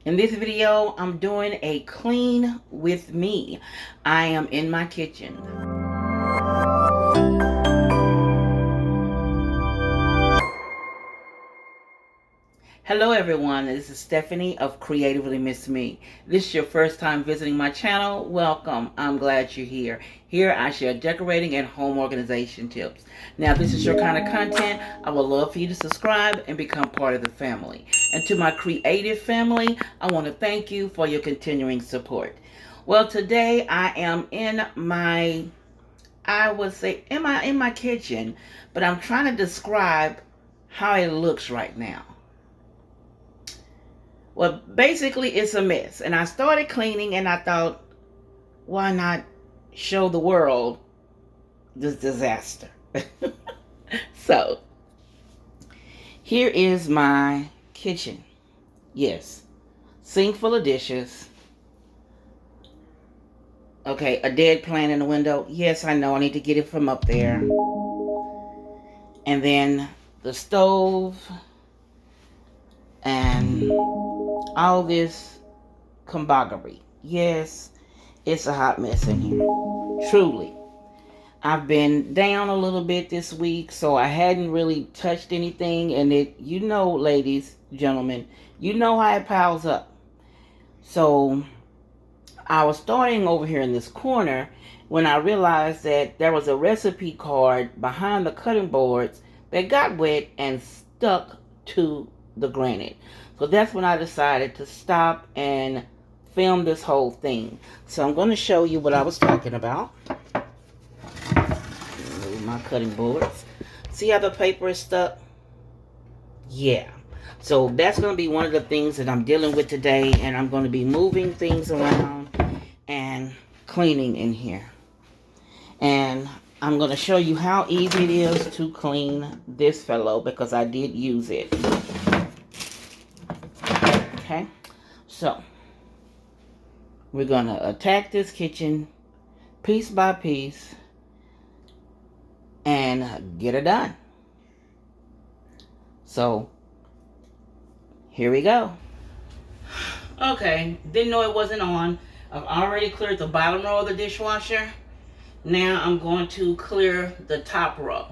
In this video, I'm doing a clean with me. I am in my kitchen. Hello everyone, this is Stephanie of CreativelyMsMe. This is your first time visiting my channel. Welcome. I'm glad you're here. Here I share decorating and home organization tips. Now if this is your kind of content, I would love for you to subscribe and become part of the family. And to my creative family, I want to thank you for your continuing support. Well, today I am in my, I would say in my kitchen, but I'm trying to describe how it looks right now. Well, basically, it's a mess. And I started cleaning, and I thought, why not show the world this disaster? So, here is my kitchen. Yes, sink full of dishes. Okay, a dead plant in the window. Yes, I know. I need to get it from up there. And then the stove. And all this comboggery. Yes, it's a hot mess in here. Truly. I've been down a little bit this week, so I hadn't really touched anything. And you know, ladies, gentlemen, you know how it piles up. So I was starting over here in this corner when I realized that there was a recipe card behind the cutting boards that got wet and stuck to the granite. So that's when I decided to stop and film this whole thing. So I'm going to show you what I was talking about. Move my cutting boards. See how the paper is stuck? Yeah. So that's going to be one of the things that I'm dealing with today, and I'm going to be moving things around and cleaning in here. And I'm going to show you how easy it is to clean this fellow because I did use it. Okay, so we're going to attack this kitchen piece by piece and get it done. So here we go. Okay, didn't know it wasn't on. I've already cleared the bottom row of the dishwasher. Now I'm going to clear the top row.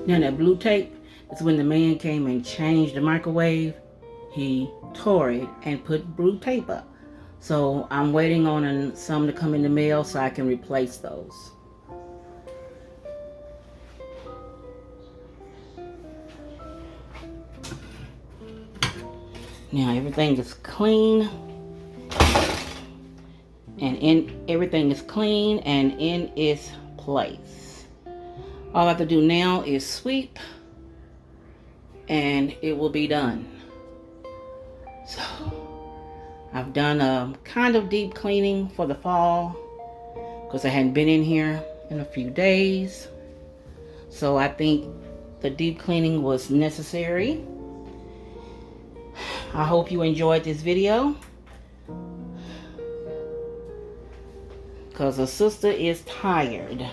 Now that blue tape is when the man came and changed the microwave. He tore it and put blue tape up. So I'm waiting on some to come in the mail so I can replace those. Now everything is clean. Everything is clean and in its place. All I have to do now is sweep and it will be done. So I've done a kind of deep cleaning for the fall because I hadn't been in here in a few days. So I think the deep cleaning was necessary. I hope you enjoyed this video because the sister is tired.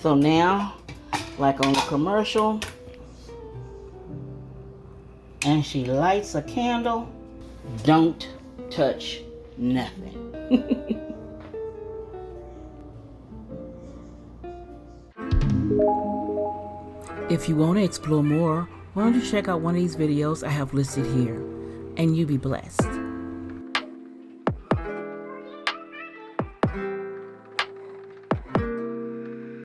So now, like on the commercial, and she lights a candle, don't touch nothing. If you want to explore more, why don't you check out one of these videos I have listed here, and you be blessed.